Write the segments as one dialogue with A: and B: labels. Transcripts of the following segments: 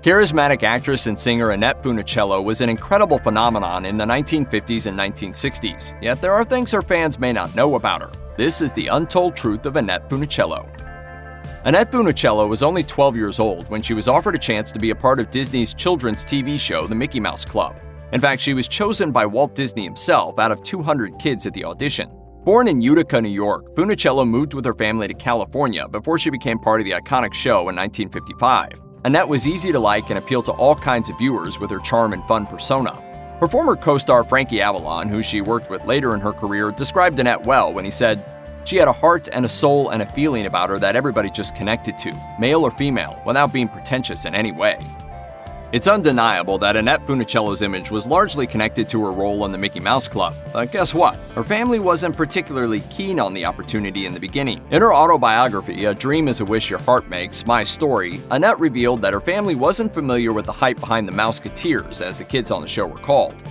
A: Charismatic actress and singer Annette Funicello was an incredible phenomenon in the 1950s and 1960s, yet there are things her fans may not know about her. This is the untold truth of Annette Funicello. Annette Funicello was only 12 years old when she was offered a chance to be a part of Disney's children's TV show, The Mickey Mouse Club. In fact, she was chosen by Walt Disney himself out of 200 kids at the audition. Born in Utica, New York, Funicello moved with her family to California before she became part of the iconic show in 1955. Annette was easy to like and appealed to all kinds of viewers with her charm and fun persona. Her former co-star Frankie Avalon, who she worked with later in her career, described Annette well when he said, "She had a heart and a soul and a feeling about her that everybody just connected to, male or female, without being pretentious in any way." It's undeniable that Annette Funicello's image was largely connected to her role in the Mickey Mouse Club. But guess what? Her family wasn't particularly keen on the opportunity in the beginning. In her autobiography, A Dream is a Wish Your Heart Makes, My Story, Annette revealed that her family wasn't familiar with the hype behind the Mouseketeers, as the kids on the show were called.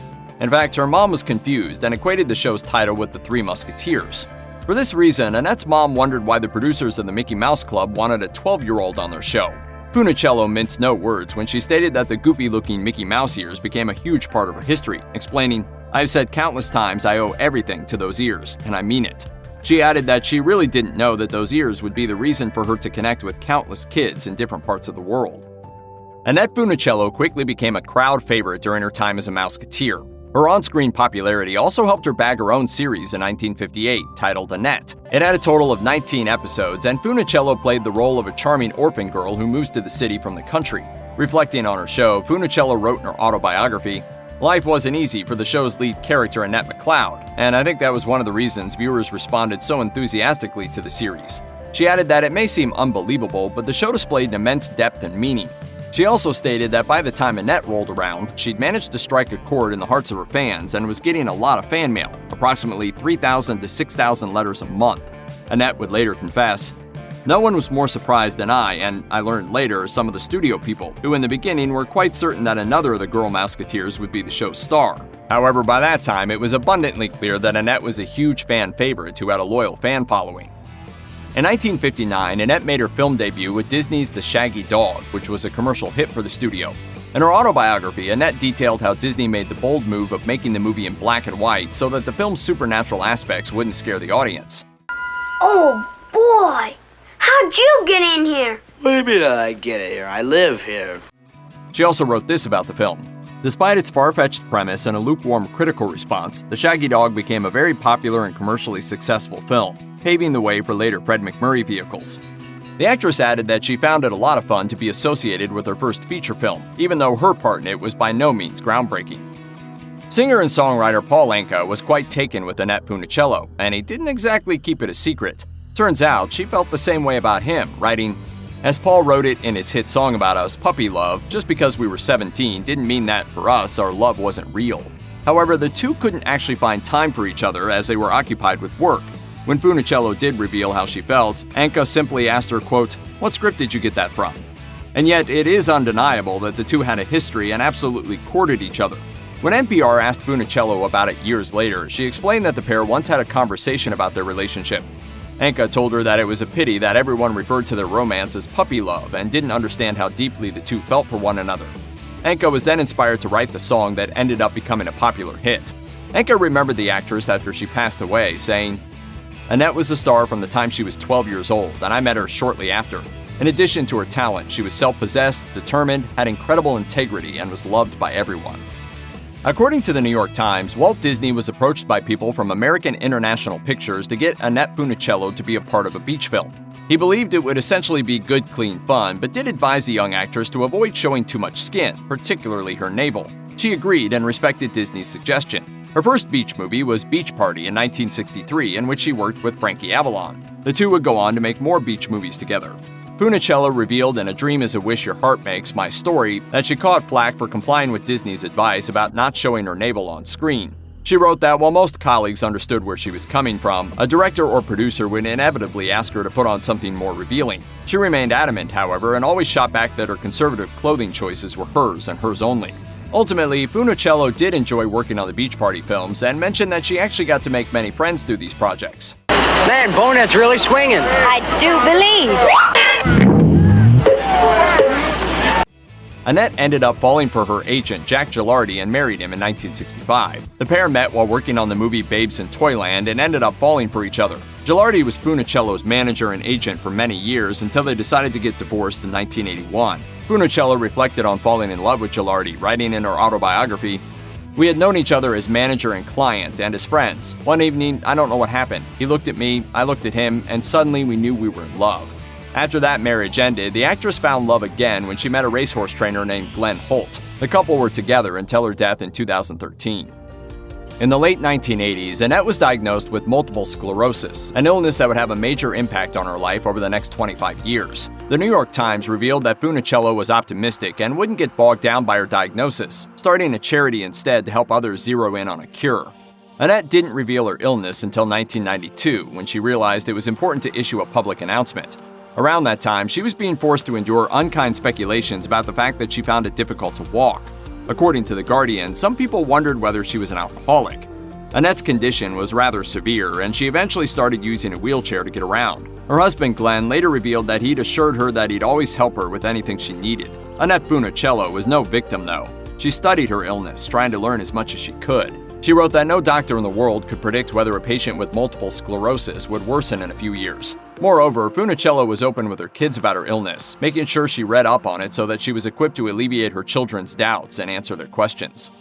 A: In fact, her mom was confused and equated the show's title with the Three Musketeers. For this reason, Annette's mom wondered why the producers of the Mickey Mouse Club wanted a 12-year-old on their show. Funicello minced no words when she stated that the goofy-looking Mickey Mouse ears became a huge part of her history, explaining, "I've said countless times I owe everything to those ears, and I mean it." She added that she really didn't know that those ears would be the reason for her to connect with countless kids in different parts of the world. Annette Funicello quickly became a crowd favorite during her time as a Mouseketeer. Her on-screen popularity also helped her bag her own series in 1958, titled Annette. It had a total of 19 episodes, and Funicello played the role of a charming orphan girl who moves to the city from the country. Reflecting on her show, Funicello wrote in her autobiography, "Life wasn't easy for the show's lead character Annette McLeod, and I think that was one of the reasons viewers responded so enthusiastically to the series." She added that it may seem unbelievable, but the show displayed an immense depth and meaning. She also stated that by the time Annette rolled around, she'd managed to strike a chord in the hearts of her fans and was getting a lot of fan mail, approximately 3,000 to 6,000 letters a month. Annette would later confess, "No one was more surprised than I, and I learned later some of the studio people, who in the beginning were quite certain that another of the girl Mouseketeers would be the show's star. However, by that time, it was abundantly clear that Annette was a huge fan favorite who had a loyal fan following." In 1959, Annette made her film debut with Disney's The Shaggy Dog, which was a commercial hit for the studio. In her autobiography, Annette detailed how Disney made the bold move of making the movie in black and white so that the film's supernatural aspects wouldn't scare the audience.
B: "Oh boy, how'd you get in here?"
C: "What do you mean I get here? I live here."
A: She also wrote this about the film. Despite its far-fetched premise and a lukewarm critical response, The Shaggy Dog became a very popular and commercially successful film, paving the way for later Fred MacMurray vehicles. The actress added that she found it a lot of fun to be associated with her first feature film, even though her part in it was by no means groundbreaking. Singer and songwriter Paul Anka was quite taken with Annette Funicello, and he didn't exactly keep it a secret. Turns out she felt the same way about him, writing, "As Paul wrote it in his hit song about us, Puppy Love, just because we were 17 didn't mean that for us our love wasn't real." However, the two couldn't actually find time for each other as they were occupied with work. When Funicello did reveal how she felt, Anka simply asked her, quote, "What script did you get that from?" And yet, it is undeniable that the two had a history and absolutely courted each other. When NPR asked Funicello about it years later, she explained that the pair once had a conversation about their relationship. Anka told her that it was a pity that everyone referred to their romance as puppy love and didn't understand how deeply the two felt for one another. Anka was then inspired to write the song that ended up becoming a popular hit. Anka remembered the actress after she passed away, saying, "Annette was a star from the time she was 12 years old, and I met her shortly after. In addition to her talent, she was self-possessed, determined, had incredible integrity, and was loved by everyone." According to the New York Times, Walt Disney was approached by people from American International Pictures to get Annette Funicello to be a part of a beach film. He believed it would essentially be good, clean fun, but did advise the young actress to avoid showing too much skin, particularly her navel. She agreed and respected Disney's suggestion. Her first beach movie was Beach Party in 1963, in which she worked with Frankie Avalon. The two would go on to make more beach movies together. Funicello revealed in A Dream is a Wish Your Heart Makes, My Story, that she caught flack for complying with Disney's advice about not showing her navel on screen. She wrote that while most colleagues understood where she was coming from, a director or producer would inevitably ask her to put on something more revealing. She remained adamant, however, and always shot back that her conservative clothing choices were hers and hers only. Ultimately, Funicello did enjoy working on the Beach Party films and mentioned that she actually got to make many friends through these projects.
C: Man, Bonet's really swinging.
B: I do believe.
A: Annette ended up falling for her agent, Jack Gilardi, and married him in 1965. The pair met while working on the movie Babes in Toyland and ended up falling for each other. Gilardi was Funicello's manager and agent for many years until they decided to get divorced in 1981. Funicello reflected on falling in love with Gilardi, writing in her autobiography, "We had known each other as manager and client and as friends. One evening, I don't know what happened. He looked at me, I looked at him, and suddenly we knew we were in love." After that marriage ended, the actress found love again when she met a racehorse trainer named Glenn Holt. The couple were together until her death in 2013. In the late 1980s, Annette was diagnosed with multiple sclerosis, an illness that would have a major impact on her life over the next 25 years. The New York Times revealed that Funicello was optimistic and wouldn't get bogged down by her diagnosis, starting a charity instead to help others zero in on a cure. Annette didn't reveal her illness until 1992, when she realized it was important to issue a public announcement. Around that time, she was being forced to endure unkind speculations about the fact that she found it difficult to walk. According to The Guardian, some people wondered whether she was an alcoholic. Annette's condition was rather severe, and she eventually started using a wheelchair to get around. Her husband Glenn later revealed that he'd assured her that he'd always help her with anything she needed. Annette Funicello was no victim, though. She studied her illness, trying to learn as much as she could. She wrote that no doctor in the world could predict whether a patient with multiple sclerosis would worsen in a few years. Moreover, Funicello was open with her kids about her illness, making sure she read up on it so that she was equipped to alleviate her children's doubts and answer their questions.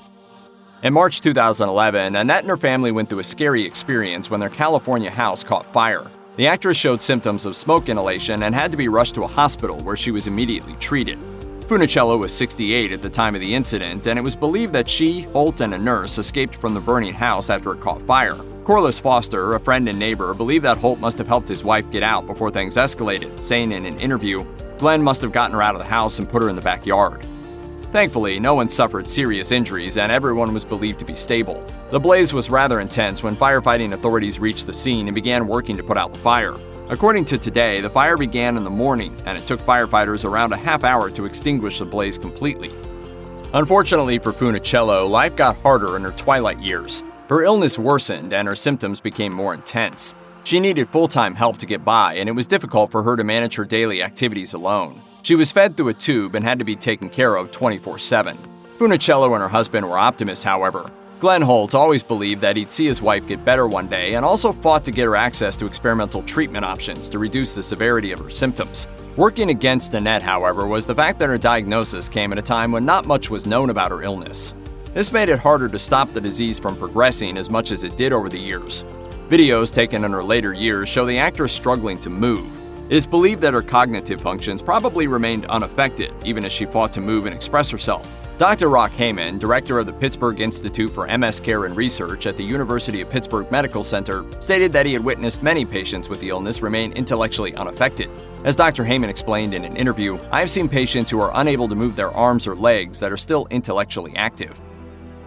A: In March 2011, Annette and her family went through a scary experience when their California house caught fire. The actress showed symptoms of smoke inhalation and had to be rushed to a hospital where she was immediately treated. Funicello was 68 at the time of the incident, and it was believed that she, Holt, and a nurse escaped from the burning house after it caught fire. Corliss Foster, a friend and neighbor, believed that Holt must have helped his wife get out before things escalated, saying in an interview, "Glenn must have gotten her out of the house and put her in the backyard." Thankfully, no one suffered serious injuries and everyone was believed to be stable. The blaze was rather intense when firefighting authorities reached the scene and began working to put out the fire. According to Today, the fire began in the morning, and it took firefighters around a half hour to extinguish the blaze completely. Unfortunately for Funicello, life got harder in her twilight years. Her illness worsened and her symptoms became more intense. She needed full-time help to get by, and it was difficult for her to manage her daily activities alone. She was fed through a tube and had to be taken care of 24/7. Funicello and her husband were optimists, however. Glenn Holt always believed that he'd see his wife get better one day and also fought to get her access to experimental treatment options to reduce the severity of her symptoms. Working against Annette, however, was the fact that her diagnosis came at a time when not much was known about her illness. This made it harder to stop the disease from progressing as much as it did over the years. Videos taken in her later years show the actress struggling to move. It is believed that her cognitive functions probably remained unaffected, even as she fought to move and express herself. Dr. Rock Heyman, director of the Pittsburgh Institute for MS Care and Research at the University of Pittsburgh Medical Center, stated that he had witnessed many patients with the illness remain intellectually unaffected. As Dr. Heyman explained in an interview, "I have seen patients who are unable to move their arms or legs that are still intellectually active."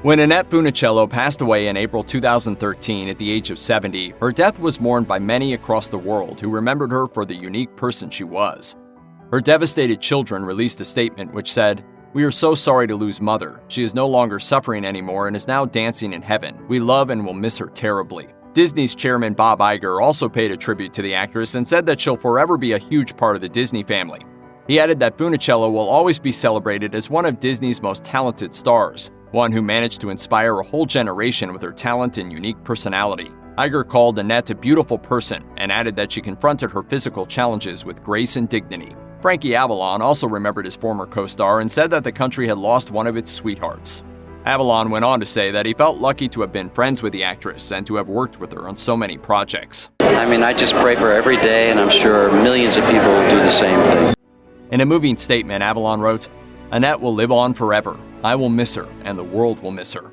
A: When Annette Funicello passed away in April 2013 at the age of 70, her death was mourned by many across the world who remembered her for the unique person she was. Her devastated children released a statement which said, "We are so sorry to lose Mother. She is no longer suffering anymore and is now dancing in heaven. We love and will miss her terribly." Disney's chairman Bob Iger also paid a tribute to the actress and said that she'll forever be a huge part of the Disney family. He added that Funicello will always be celebrated as one of Disney's most talented stars, one who managed to inspire a whole generation with her talent and unique personality. Iger called Annette a beautiful person and added that she confronted her physical challenges with grace and dignity. Frankie Avalon also remembered his former co-star and said that the country had lost one of its sweethearts. Avalon went on to say that he felt lucky to have been friends with the actress and to have worked with her on so many projects.
D: I just pray for her every day, and I'm sure millions of people will do the same thing.
A: In a moving statement, Avalon wrote, "Annette will live on forever. I will miss her, and the world will miss her."